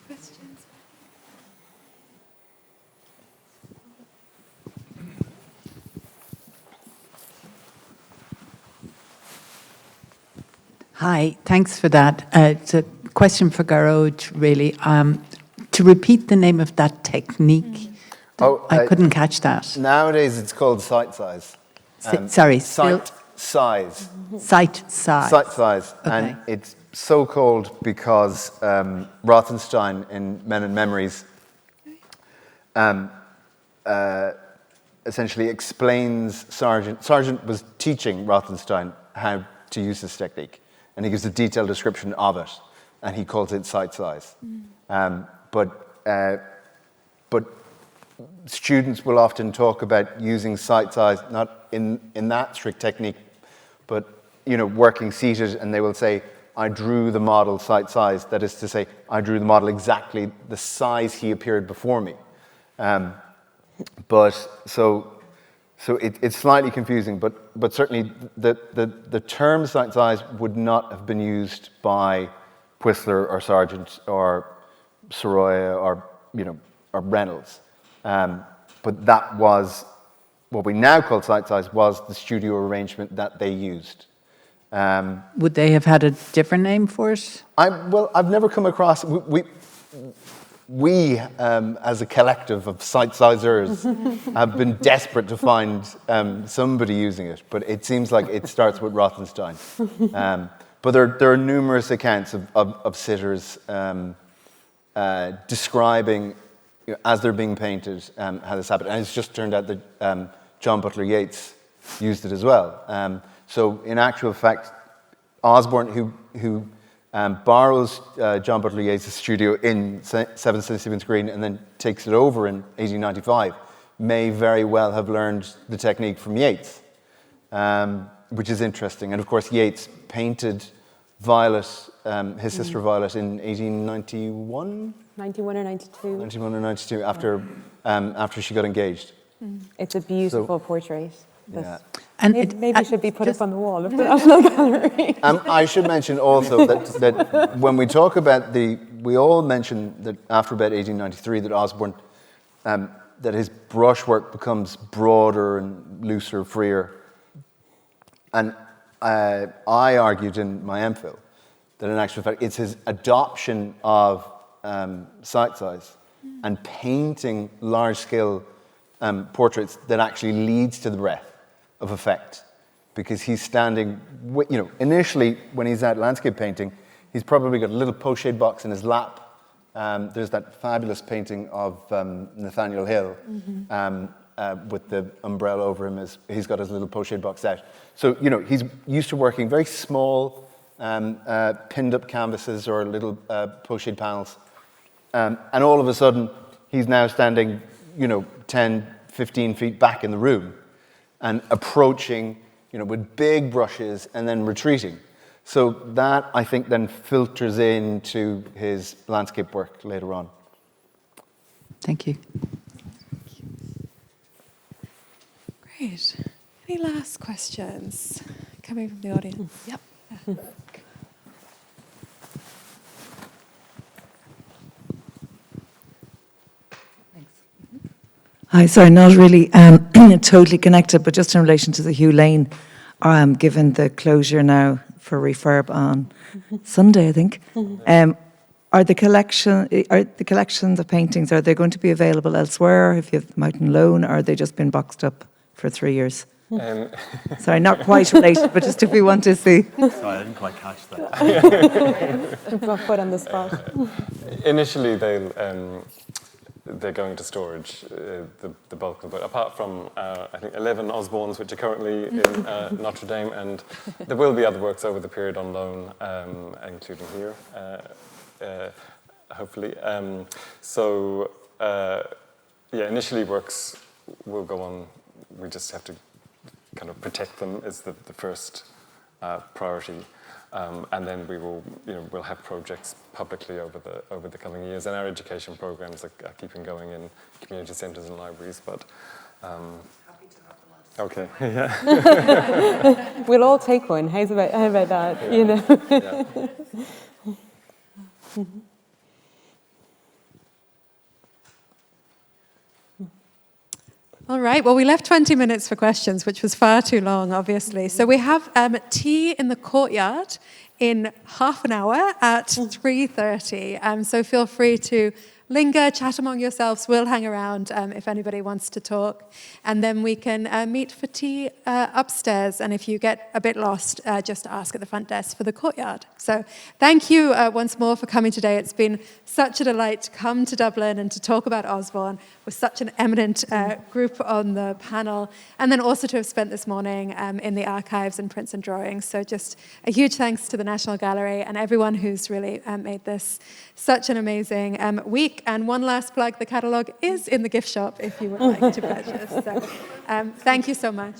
Questions? Hi, thanks for that. It's a question for Garode, really. To repeat the name of that technique, I couldn't catch that. Nowadays, it's called sight size. Sorry, Sight size. Sight size. Sight size. Okay. And it's so called because Rothenstein in Men and Memories essentially explains Sargent. Sargent was teaching Rothenstein how to use this technique, and he gives a detailed description of it, and he calls it sight size. But students will often talk about using sight size, not in that strict technique, but working seated, and they will say, I drew the model sight size. That is to say, I drew the model exactly the size he appeared before me. It's slightly confusing, but certainly the term sight size would not have been used by Whistler or Sargent or Sorolla or Reynolds. But that was what we now call sight size, was the studio arrangement that they used. Would they have had a different name for it? I've never come across. We as a collective of sight-sizers, have been desperate to find somebody using it, but it seems like it starts with Rothenstein. But there are numerous accounts of sitters describing, as they're being painted, how this happened. And it's just turned out that John Butler Yeats used it as well. So in actual fact, Osborne, who borrows John Butler Yeats' studio in 7 St. Stephen's Green and then takes it over in 1895, may very well have learned the technique from Yeats, which is interesting. And of course, Yeats painted Violet, his sister Violet, in 1891? 91 or 92. 91 or 92, after she got engaged. It's a beautiful portrait. Yeah. And maybe should be put up on the wall of the National Gallery. I should mention also that when we talk about we all mention that after about 1893 that Osborne, that his brushwork becomes broader and looser, freer. And I argued in my MPhil that in actual fact it's his adoption of sight size and painting large-scale portraits that actually leads to the breadth of effect, because he's standing, initially when he's out landscape painting, he's probably got a little pochade box in his lap. There's that fabulous painting of Nathaniel Hill with the umbrella over him as he's got his little pochade box out. So, he's used to working very small pinned up canvases or little pochade panels. And all of a sudden, he's now standing, 10, 15 feet back in the room and approaching, with big brushes and then retreating. So that, I think, then filters into his landscape work later on. Thank you. Great. Any last questions coming from the audience? Yep. Yeah. Hi, sorry, not really totally connected, but just in relation to the Hugh Lane, given the closure now for refurb on Sunday, I think. Are the collections of paintings, are they going to be available elsewhere if you have them out on loan, or are they just been boxed up for 3 years? Sorry, not quite related, but just if we want to see. Sorry, I didn't quite catch that. Put on the spot. Initially, they're going to storage, the bulk of it, apart from, I think, 11 Osbornes, which are currently in Notre Dame, and there will be other works over the period on loan, including here, hopefully. Initially works will go on. We just have to kind of protect them is the first priority. And then we will, we'll have projects publicly over the coming years, and our education programs are keeping going in community centres and libraries. But happy to have them on. Okay, yeah. We'll all take one. How about that? Yeah. Yeah. All right, well, we left 20 minutes for questions, which was far too long, obviously. So we have tea in the courtyard in half an hour at 3:30. So feel free to linger, chat among yourselves. We'll hang around if anybody wants to talk. And then we can meet for tea upstairs. And if you get a bit lost, just ask at the front desk for the courtyard. So thank you once more for coming today. It's been such a delight to come to Dublin and to talk about Osborne with such an eminent group on the panel. And then also to have spent this morning in the archives and prints and drawings. So just a huge thanks to the National Gallery and everyone who's really made this such an amazing week. And one last plug, the catalogue is in the gift shop if you would like to purchase. So thank you so much.